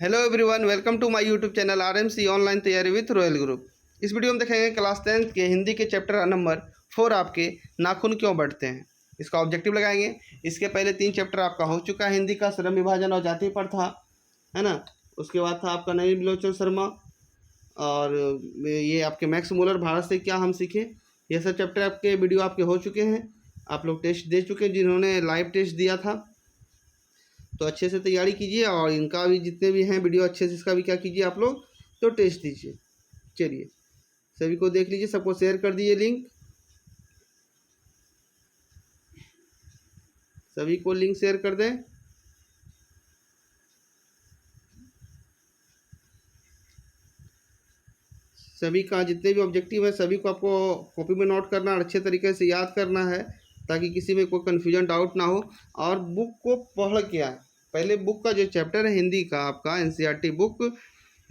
Hello everyone, welcome to my YouTube channel RMC online तैयारी with Royal Group. इस video में देखेंगे class 10th के हिंदी के चैप्टर नंबर 4 आपके नाखून क्यों बढ़ते हैं। इसका ऑब्जेक्टिव लगाएंगे। इसके पहले 3 चैप्टर आपका हो चुका है। हिंदी का श्रम विभाजन और जाति पर था, है ना। उसके बाद था आपका नवीन बिलोचन शर्मा और ये आपके मैक्स मूलर भारत से क्या हम सीखे। ये सब चैप्टर आपके वीडियो आपके हो चुके हैं। आप लोग टेस्ट दे चुके हैं, जिन्होंने लाइव टेस्ट दिया था। तो अच्छे से तैयारी कीजिए और इनका भी जितने भी हैं वीडियो अच्छे से इसका भी क्या कीजिए आप लोग तो टेस्ट दीजिए। चलिए सभी को देख लीजिए, सबको शेयर कर दीजिए लिंक, सभी को लिंक शेयर कर दें। सभी का जितने भी ऑब्जेक्टिव है सभी को आपको कॉपी में नोट करना और अच्छे तरीके से याद करना है, ताकि किसी में कोई कन्फ्यूजन डाउट ना हो। और बुक को पढ़ के आए। पहले बुक का जो चैप्टर है हिंदी का आपका एनसीईआरटी बुक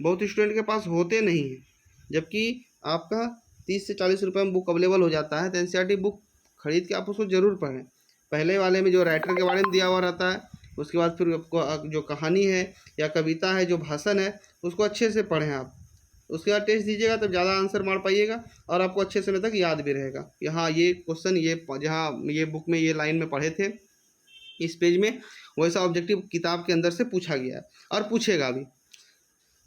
बहुत स्टूडेंट के पास होते नहीं हैं, जबकि आपका 30 से 40 रुपये में बुक अवेलेबल हो जाता है। तो एनसीईआरटी बुक खरीद के आप उसको ज़रूर पढ़ें। पहले वाले में जो राइटर के बारे में दिया हुआ रहता है, उसके बाद फिर आपको जो कहानी है या कविता है, जो भाषण है, उसको अच्छे से पढ़ें आप। उसके बाद टेस्ट दीजिएगा तब ज़्यादा आंसर मार पाइएगा और आपको अच्छे समय तक याद भी रहेगा कि हाँ ये क्वेश्चन ये जहाँ ये बुक में ये लाइन में पढ़े थे इस पेज में, वैसा ऑब्जेक्टिव किताब के अंदर से पूछा गया है और पूछेगा भी।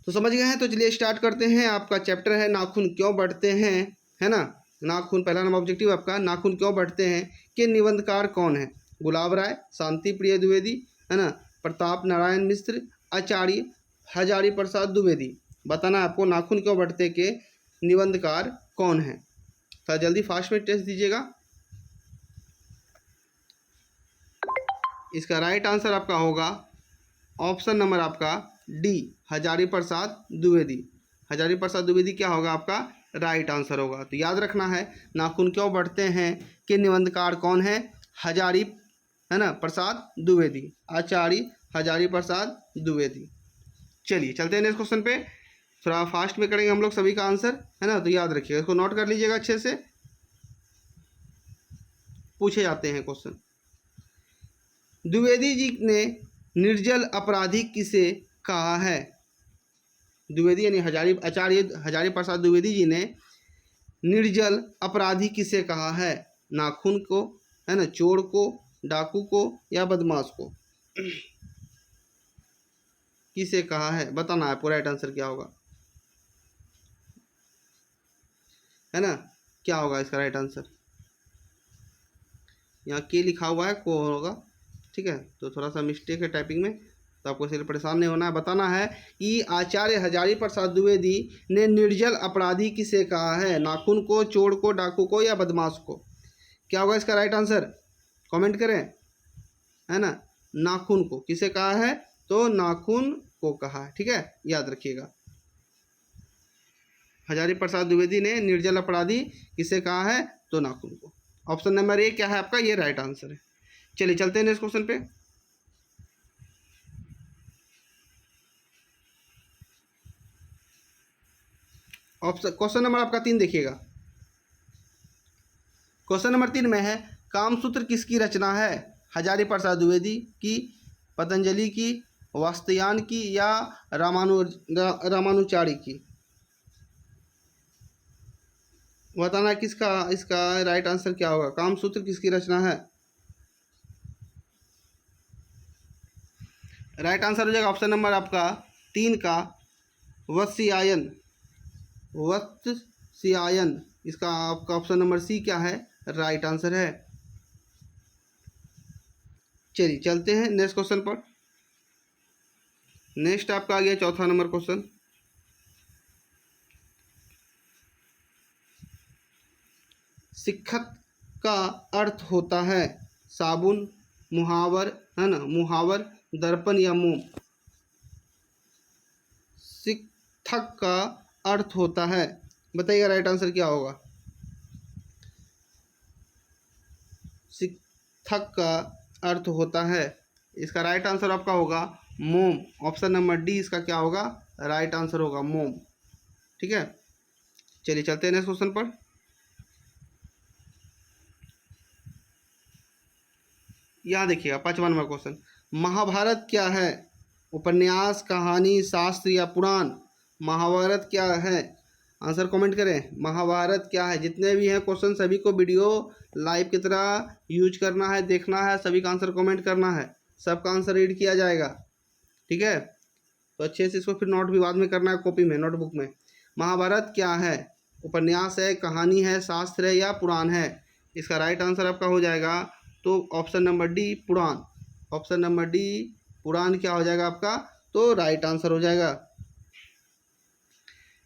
तो समझ गए हैं। तो चलिए स्टार्ट करते हैं। आपका चैप्टर है नाखून क्यों बढ़ते हैं, है ना। नाखून पहला नंबर ऑब्जेक्टिव आपका, नाखून क्यों बढ़ते हैं के निबंधकार कौन है। गुलाब राय, शांति प्रिय द्विवेदी, है ना, प्रताप नारायण मिश्र, आचार्य हजारी प्रसाद द्विवेदी। बताना आपको नाखून क्यों बढ़ते के निबंधकार कौन है। थोड़ा जल्दी फास्ट में टेस्ट दीजिएगा। इसका राइट आंसर आपका होगा ऑप्शन नंबर आपका डी, हजारी प्रसाद द्विवेदी। हजारी प्रसाद द्विवेदी क्या होगा आपका राइट आंसर होगा। तो याद रखना है नाखून क्यों बढ़ते हैं के निबंधकार कौन है, हजारी, है ना, प्रसाद द्विवेदी, आचार्य हजारी प्रसाद द्विवेदी। चलिए चलते हैं नेक्स्ट क्वेश्चन पे। थोड़ा फास्ट में करेंगे हम लोग सभी का आंसर, है ना। तो याद रखिएगा, इसको नोट कर लीजिएगा अच्छे से। पूछे जाते हैं क्वेश्चन। द्विवेदी जी ने निर्जल अपराधी किसे कहा है। द्विवेदी यानी आचार्य हजारी प्रसाद द्विवेदी जी ने निर्जल अपराधी किसे कहा है। नाखून को, है ना, चोर को, डाकू को या बदमाश को किसे कहा है बताना है। पूरा राइट आंसर क्या होगा, है ना। क्या होगा इसका राइट आंसर। यहाँ के लिखा हुआ है, को होगा, ठीक है। तो थोड़ा सा मिस्टेक है टाइपिंग में, तो आपको इसलिए परेशान नहीं होना है। बताना है कि आचार्य हजारी प्रसाद द्विवेदी ने निर्जल अपराधी किसे कहा है। नाखून को, चोर को, डाकू को या बदमाश को। क्या होगा इसका राइट आंसर, कमेंट करें, है ना। नाखून को किसे कहा है, तो नाखून को कहा है, ठीक है, याद रखिएगा। हजारी प्रसाद द्विवेदी ने निर्जल अपराधी किसे कहा है, तो नाखून को। ऑप्शन नंबर ए क्या है आपका, ये राइट आंसर है। चलिए चलते हैं नेक्स्ट क्वेश्चन पे। ऑप्शन क्वेश्चन नंबर आपका 3 देखिएगा। क्वेश्चन नंबर 3 में है कामसूत्र किसकी रचना है। हजारी प्रसाद द्विवेदी की, पतंजलि की, वात्स्यायन की या रामानुचारी की। बताना किसका इसका राइट आंसर क्या होगा। कामसूत्र किसकी रचना है। राइट आंसर हो जाएगा ऑप्शन नंबर आपका 3 का वात्स्यायन। वात्स्यायन इसका आपका ऑप्शन नंबर सी क्या है, राइट आंसर है। चलिए चलते हैं नेक्स्ट क्वेश्चन पर। नेक्स्ट आपका आ गया चौथा नंबर क्वेश्चन। शिक्षक का अर्थ होता है साबुन, मुहावर, है ना, मुहावर, दर्पण या मोम। शिक्षक का अर्थ होता है, बताइएगा राइट आंसर क्या होगा। शिक्षक का अर्थ होता है, इसका राइट आंसर आपका होगा मोम। ऑप्शन नंबर डी इसका क्या होगा, राइट आंसर होगा मोम, ठीक है। चलिए चलते हैं नेक्स्ट क्वेश्चन पर। यहाँ देखिएगा 5वां नंबर क्वेश्चन। महाभारत क्या है। उपन्यास, कहानी, शास्त्र या पुराण। महाभारत क्या है? आंसर कमेंट करें। महाभारत क्या है? जितने भी हैं क्वेश्चन सभी को वीडियो लाइव की तरह यूज करना है, देखना है, सभी का आंसर कमेंट करना है, सबका आंसर रीड किया जाएगा। ठीक है, तो अच्छे से इसको फिर नोट भी बाद में करना है कॉपी में, नोटबुक में। महाभारत क्या है? उपन्यास है, कहानी है, शास्त्र है या पुराण है? इसका राइट आंसर आपका हो जाएगा तो ऑप्शन नंबर डी, पुराण। ऑप्शन नंबर डी, पुराण क्या हो जाएगा आपका? तो राइट आंसर हो जाएगा।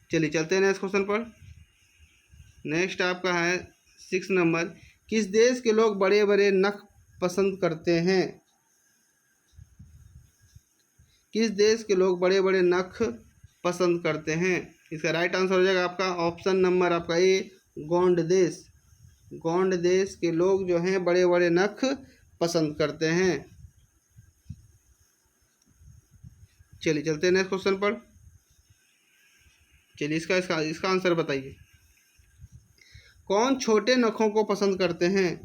चलिए चलते हैं नेक्स्ट क्वेश्चन पर। नेक्स्ट आपका है 6 नंबर। किस देश के लोग बड़े बड़े नख पसंद करते हैं? किस देश के लोग बड़े बड़े नख पसंद करते हैं? इसका राइट आंसर हो जाएगा आपका ऑप्शन नंबर आपका ए, गोंड देश। गोंड देश के लोग जो हैं बड़े बड़े नख पसंद करते हैं। चलिए चलते हैं नेक्स्ट क्वेश्चन पर। चलिए इसका आंसर बताइए। कौन छोटे नखों को पसंद करते हैं?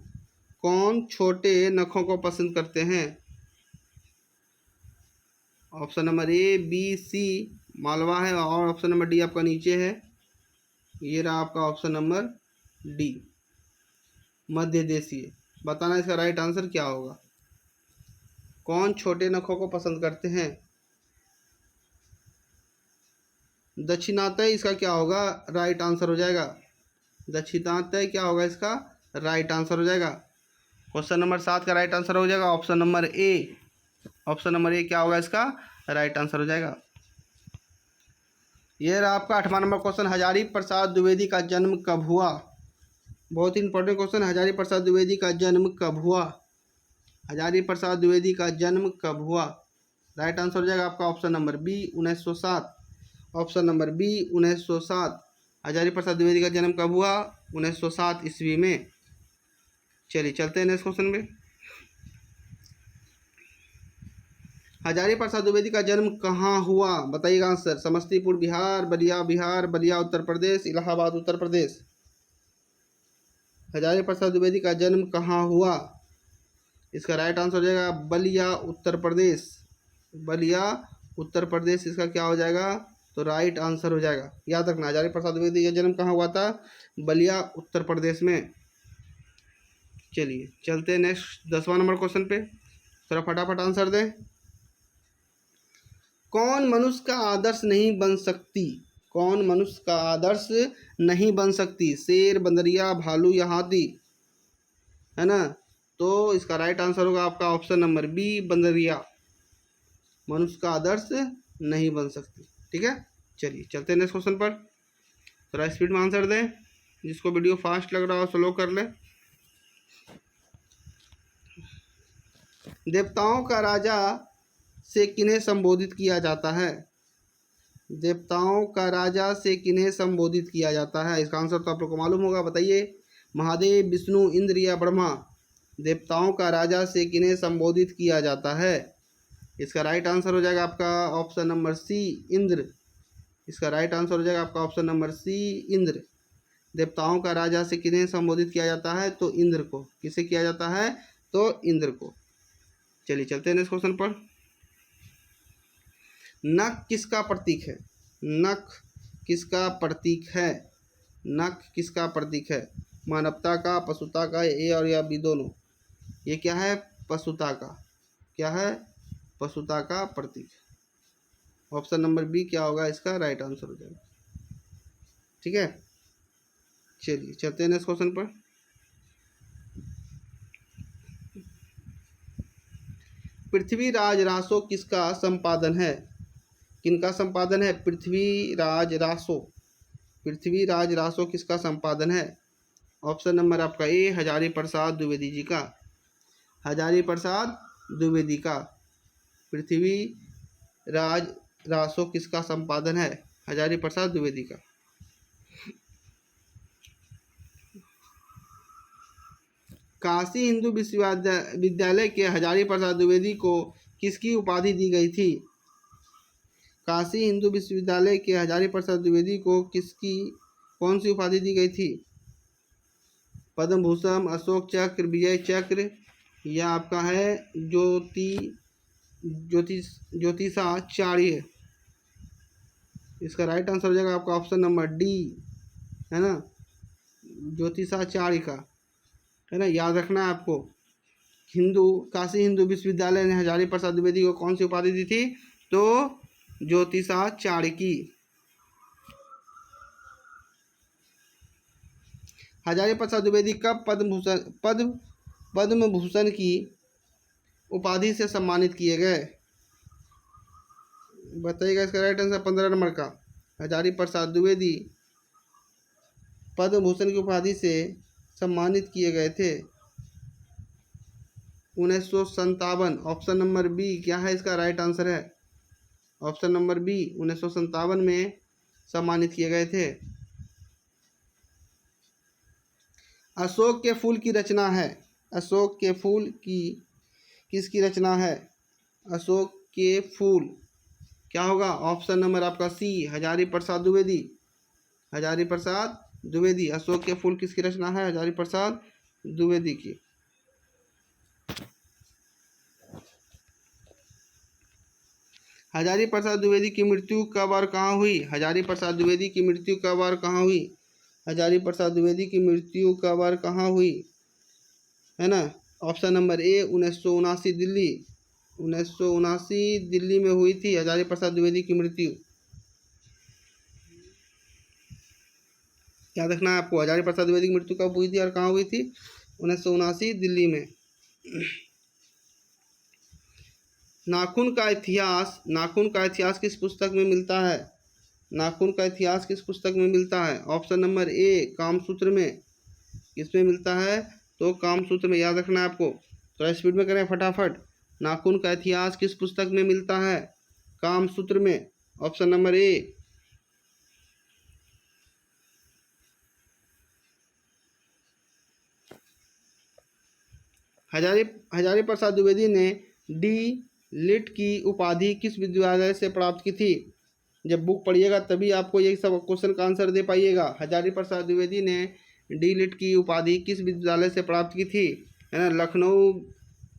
कौन छोटे नखों को पसंद करते हैं? ऑप्शन नंबर ए, बी, सी मालवा है और ऑप्शन नंबर डी आपका नीचे है। ये रहा आपका ऑप्शन नंबर डी, मध्य देशीय। बताना इसका राइट आंसर क्या होगा। कौन छोटे नखों को पसंद करते हैं? दक्षिणात्य इसका क्या होगा? राइट आंसर हो जाएगा। दक्षिणात्य क्या होगा इसका? राइट आंसर हो जाएगा। क्वेश्चन नंबर 7 का राइट आंसर हो जाएगा ऑप्शन नंबर ए। ऑप्शन नंबर ए क्या होगा इसका? राइट आंसर हो जाएगा। ये रहा आपका 8वां नंबर क्वेश्चन। हजारी प्रसाद द्विवेदी का जन्म कब हुआ? बहुत ही इंपॉर्टेंट क्वेश्चन। हजारी प्रसाद द्विवेदी का जन्म कब हुआ? हजारी प्रसाद द्विवेदी का जन्म कब हुआ? राइट आंसर हो जाएगा आपका option number B, 1907। Option number B, 1907। Hazari Prasad Dwivedi का जन्म कब हुआ? 1907 ईस्वी में। चलिए चलते हैं नेक्स्ट क्वेश्चन में। हजारी प्रसाद द्विवेदी का जन्म कहाँ हुआ? बताइएगा आंसर। समस्तीपुर बिहार, बलिया बिहार, बलिया उत्तर प्रदेश, इलाहाबाद उत्तर प्रदेश। हजारी प्रसाद द्विवेदी का जन्म कहाँ हुआ? इसका राइट आंसर हो जाएगा बलिया उत्तर प्रदेश। बलिया उत्तर प्रदेश इसका क्या हो जाएगा? तो राइट आंसर हो जाएगा। याद रखना, हजारी प्रसाद द्विवेदी का जन्म कहाँ हुआ था? बलिया उत्तर प्रदेश में। चलिए चलते हैं नेक्स्ट 10वां नंबर क्वेश्चन पे। थोड़ा फटाफट आंसर दें। कौन मनुष्य का आदर्श नहीं बन सकती? कौन मनुष्य का आदर्श नहीं बन सकती? शेर, बंदरिया, भालू या हाथी? है ना, तो इसका राइट आंसर होगा आपका ऑप्शन नंबर बी, बंदरिया। मनुष्य का आदर्श नहीं बन सकती। ठीक है, चलिए चलते हैं नेक्स्ट क्वेश्चन पर। थोड़ा स्पीड में आंसर दें, जिसको वीडियो फास्ट लग रहा हो स्लो कर ले। देवताओं का राजा से किन्हें संबोधित किया जाता है? देवताओं का राजा से किन्हें संबोधित किया जाता है? इसका आंसर तो आप लोग को मालूम होगा, बताइए। महादेव, विष्णु, इंद्र या ब्रह्मा? देवताओं का राजा से किन्हें संबोधित किया जाता है? इसका राइट आंसर हो जाएगा आपका ऑप्शन नंबर सी, इंद्र। इसका राइट आंसर हो जाएगा आपका ऑप्शन नंबर सी, इंद्र। देवताओं का राजा से किन्हें संबोधित किया जाता है? तो इंद्र को। किसे किया जाता है? तो इंद्र को। चलिए चलते हैं नेक्स्ट क्वेश्चन पर। नख किसका प्रतीक है? नख किसका प्रतीक है? नख किसका प्रतीक है? मानवता का, पशुता का, ए और या बी दोनों? ये क्या है? पशुता का। क्या है? पशुता का प्रतीक। ऑप्शन नंबर बी क्या होगा? इसका राइट आंसर हो जाएगा। ठीक है, चलिए चलते हैं नेक्स्ट क्वेश्चन पर। पृथ्वीराज रासो किसका संपादन है? किनका संपादन है? पृथ्वीराज रासो। पृथ्वीराज रासो किसका संपादन है? ऑप्शन नंबर आपका ए, हजारी प्रसाद द्विवेदी जी का। हजारी प्रसाद द्विवेदी का। पृथ्वीराज रासो किसका संपादन है? हजारी प्रसाद द्विवेदी का। काशी हिंदू विश्वविद्यालय के हजारी प्रसाद द्विवेदी को किसकी उपाधि दी गई थी? काशी हिंदू विश्वविद्यालय के हजारी प्रसाद द्विवेदी को कौन सी उपाधि दी गई थी? पद्म भूषण, अशोक चक्र, विजय चक्र या आपका है ज्योति ज्योतिषाचार्य। इसका राइट आंसर हो जाएगा आपका ऑप्शन नंबर डी, है ना, ज्योतिषाचार्य का, है ना, याद रखना है आपको। काशी हिंदू विश्वविद्यालय ने हजारी प्रसाद द्विवेदी को कौन सी उपाधि दी थी? तो ज्योतिषाचार्य की। हजारी प्रसाद द्विवेदी कब पद्म भूषण की उपाधि से सम्मानित किए गए? बताइएगा इसका राइट आंसर 15 नंबर का। हजारी प्रसाद द्विवेदी पद्म भूषण की उपाधि से सम्मानित किए गए थे 1957। ऑप्शन नंबर बी क्या है इसका राइट आंसर है? ऑप्शन नंबर बी 1957 में सम्मानित किए गए थे। अशोक के फूल की रचना है। अशोक के फूल की किसकी रचना है? अशोक के फूल क्या होगा? ऑप्शन नंबर आपका सी, हजारी प्रसाद द्विवेदी। हजारी प्रसाद द्विवेदी। अशोक के फूल किसकी रचना है? हजारी प्रसाद द्विवेदी की। हजारी प्रसाद द्विवेदी की मृत्यु कब और कहाँ हुई? हजारी प्रसाद द्विवेदी की मृत्यु कब और कहाँ हुई? हजारी प्रसाद द्विवेदी की मृत्यु कब और कहाँ हुई, है ना? ऑप्शन नंबर ए 1979 दिल्ली। 1979 दिल्ली में हुई थी हजारी प्रसाद द्विवेदी की मृत्यु। याद रखना है आपको, हजारी प्रसाद द्विवेदी की मृत्यु कब हुई थी और कहाँ हुई थी? 1979 दिल्ली में। नाखून का इतिहास किस पुस्तक में मिलता है? नाखून का इतिहास किस पुस्तक में मिलता है? ऑप्शन नंबर ए कामसूत्र में। किसमें मिलता है? तो कामसूत्र में। याद रखना है आपको, थोड़ा स्पीड में करें फटाफट। नाखून का इतिहास किस पुस्तक में मिलता है? कामसूत्र में। Option number A. Hazari Prasad Dwivedi ने डी लिट की उपाधि किस विद्यालय से प्राप्त की थी? जब बुक पढ़िएगा तभी आपको ये सब क्वेश्चन का आंसर दे पाइएगा। हजारी प्रसाद द्विवेदी ने डी लिट की उपाधि किस विद्यालय से प्राप्त की थी? है ना, लखनऊ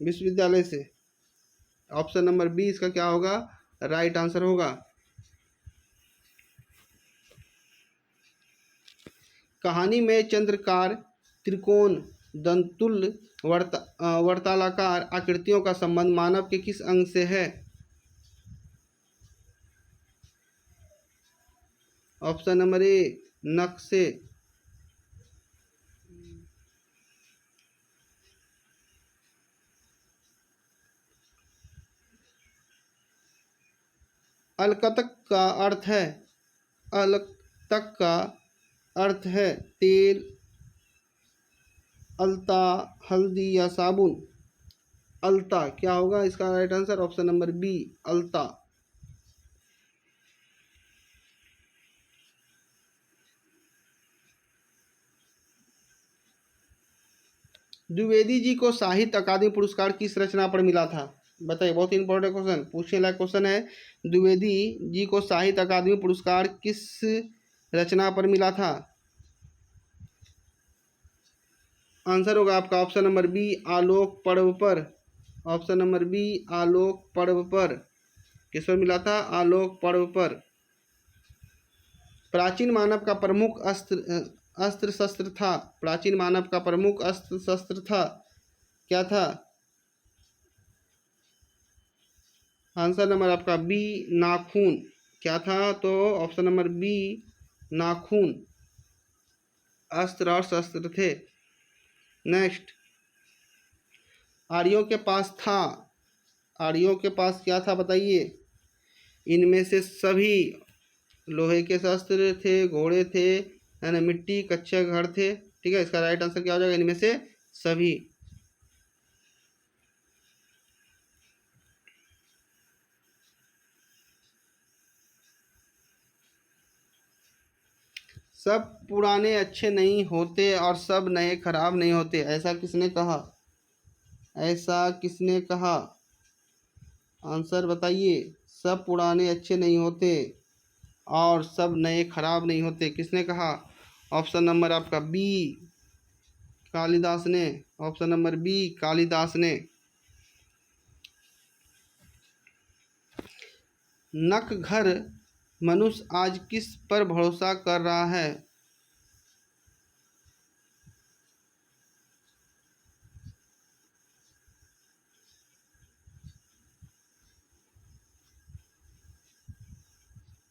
विश्वविद्यालय से। ऑप्शन नंबर बी इसका क्या होगा? राइट आंसर होगा। कहानी में चंद्रकार, त्रिकोण, दंतुल्य, वर्तालाकार आकृतियों का संबंध मानव के किस अंग से है? ऑप्शन नंबर ए नख से। अलकतक का अर्थ है, अलकतक का अर्थ है तेल, अलता, हल्दी या साबुन। अलता क्या होगा इसका right answer? Option number B अलता। द्विवेदी जी को साहित्य अकादमी पुरस्कार किस रचना पर मिला था? बताइए, बहुत इंपॉर्टेंट क्वेश्चन, पूछने लायक क्वेश्चन है। द्विवेदी जी को साहित्य अकादमी पुरस्कार किस रचना पर मिला था? आंसर होगा आपका ऑप्शन नंबर बी आलोक पर्व पर। ऑप्शन नंबर बी आलोक पर्व पर। किस पर मिला था? आलोक पर्व पर। प्राचीन मानव का प्रमुख अस्त्र शस्त्र था। प्राचीन मानव का प्रमुख अस्त्र शस्त्र था, क्या था? आंसर नंबर आपका बी नाखून। क्या था? तो ऑप्शन नंबर बी नाखून अस्त्र और शस्त्र थे। नेक्स्ट, आर्यों के पास था, आर्यों के पास क्या था बताइए? इनमें से सभी लोहे के शस्त्र थे, घोड़े थे, है ना, मिट्टी कच्चे घर थे। ठीक है, इसका राइट आंसर क्या हो जाएगा? इनमें से सभी। सब पुराने अच्छे नहीं होते और सब नए खराब नहीं होते, ऐसा किसने कहा? ऐसा किसने कहा? आंसर बताइए। सब पुराने अच्छे नहीं होते और सब नए खराब नहीं होते, किसने कहा? ऑप्शन नंबर आपका बी कालिदास ने। ऑप्शन नंबर बी कालिदास ने। नक घर मनुष्य आज किस पर भरोसा कर रहा है?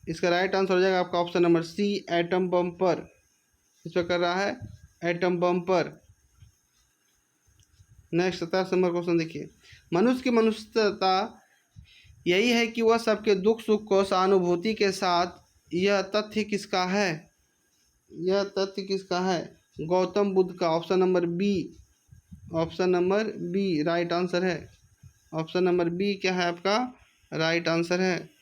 इसका राइट आंसर हो जाएगा आपका option number C, atom bomb पर। इस पर कर रहा है एटम बम पर। नेक्स्ट 17 नंबर क्वेश्चन देखिए, मनुष्य की मनुष्यता यही है कि वह सबके दुख सुख को सहानुभूति के साथ, यह तथ्य किसका है? यह तथ्य किसका है? गौतम बुद्ध का। Option number B, option number B right answer है। ऑप्शन नंबर बी क्या है आपका राइट आंसर है।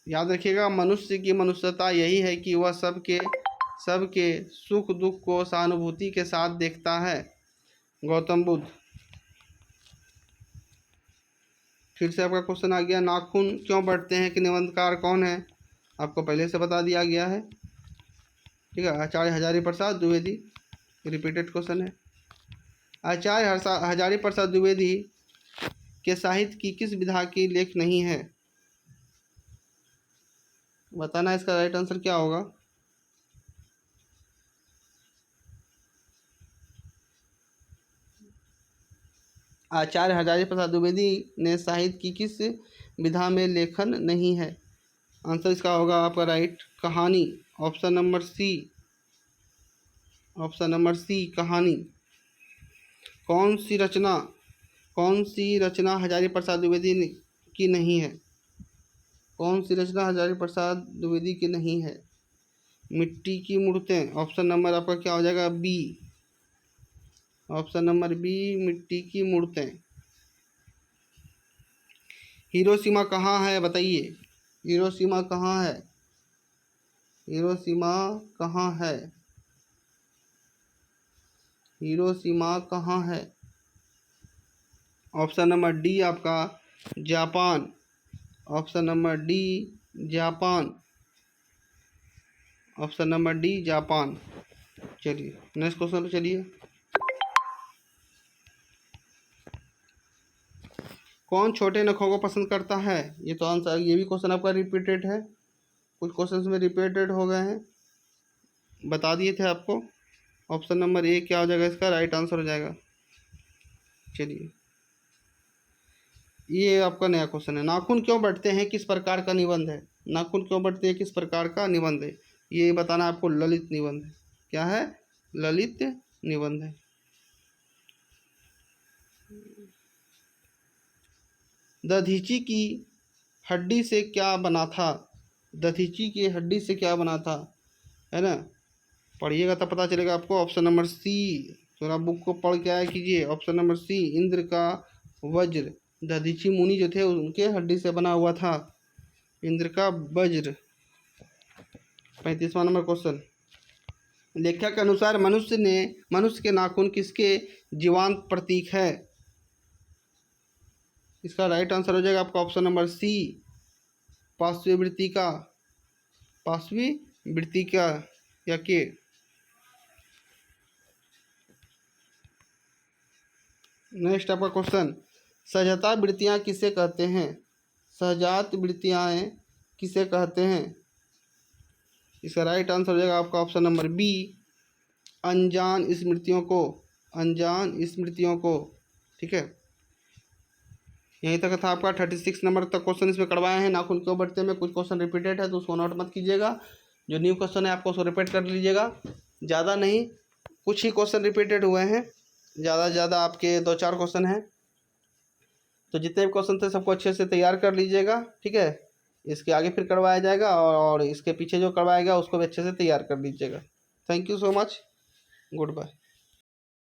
याद रखिएगा, मनुष्य की मनुष्यता यही है कि वह सबके सुख दुख को सहानुभूति के साथ देखता है। गौतम बुद्ध। फिर से आपका क्वेश्चन आ गया, नाखून क्यों बढ़ते हैं कि निबंधकार कौन है? आपको पहले से बता दिया गया है, ठीक है। आचार्य हजारी प्रसाद द्विवेदी, रिपीटेड क्वेश्चन है। आचार्य हजारी प्रसाद द्विवेदी के साहित्य की किस विधा की लेख नहीं है? बताना इसका राइट आंसर क्या होगा। आचार्य हजारी प्रसाद द्विवेदी ने साहित्य की किस विधा में लेखन नहीं है? आंसर इसका होगा आपका राइट कहानी। Option number C, option number C कहानी। कौन सी रचना हजारी प्रसाद द्विवेदी की नहीं है? कौन सी रचना हजारी प्रसाद द्विवेदी की नहीं है? मिट्टी की मूर्तें। ऑप्शन नंबर आपका क्या हो जाएगा बी, ऑप्शन नंबर बी मिट्टी की मूर्तें। हिरोशिमा कहाँ है बताइए, हिरोशिमा कहाँ है? हिरोशिमा कहाँ है? हिरोशिमा कहाँ है? ऑप्शन नंबर डी आपका Japan. Option number D Japan. Option number D Japan. चलिए नेक्स्ट क्वेश्चन पे चलिए। कौन छोटे नखों को पसंद करता है? ये तो आंसर, ये भी क्वेश्चन आपका रिपीटेड है, कुछ क्वेश्चन में रिपीटेड हो गए हैं, बता दिए थे आपको। ऑप्शन नंबर ए क्या हो जाएगा इसका राइट आंसर हो जाएगा। चलिए ये आपका नया क्वेश्चन है, नाखून क्यों बढ़ते हैं किस प्रकार का निबंध है? नाखून क्यों बढ़ते हैं किस प्रकार का निबंध है? ये बताना आपको ललित निबंध है। क्या है? ललित निबंध है। दधीची की हड्डी से क्या बना था? दधीची की हड्डी से क्या बना था, है ना? पढ़िएगा तब पता चलेगा आपको। ऑप्शन नंबर सी, थोड़ा बुक को पढ़ के आया कीजिए। ऑप्शन नंबर सी इंद्र का वज्र। दधीची मुनि जो थे उनके हड्डी से बना हुआ था इंद्र का वज्र। 35वां नंबर क्वेश्चन, लेखक के अनुसार मनुष्य के नाखून किसके जीवांत प्रतीक है? इसका राइट आंसर हो जाएगा आपका ऑप्शन नंबर सी पार्श्वी वृत्ति का, पार्श्वी वृत्ति का या के। नेक्स्ट आपका क्वेश्चन, सहजात वृत्तियाँ किसे कहते हैं? सहजात वृत्तियाँ किसे कहते हैं? इसका राइट आंसर हो जाएगा आपका ऑप्शन नंबर बी अनजान स्मृतियों को, अनजान स्मृतियों को, ठीक है। यहीं तक था आपका 36 नंबर तक क्वेश्चन इसमें करवाए हैं। नाखून क्यों बढ़ते में कुछ क्वेश्चन रिपीटेड है तो उसको नोट मत कीजिएगा, जो न्यू क्वेश्चन है आपको उसको रिपीट कर लीजिएगा। ज़्यादा नहीं, कुछ ही क्वेश्चन रिपीटेड हुए हैं, ज़्यादा से ज़्यादा आपके 2-4 क्वेश्चन हैं। तो जितने भी क्वेश्चन थे सबको अच्छे से तैयार कर लीजिएगा, ठीक है। इसके आगे फिर करवाया जाएगा और इसके पीछे जो करवाया गया उसको भी अच्छे से तैयार कर लीजिएगा। Thank you so much, good bye.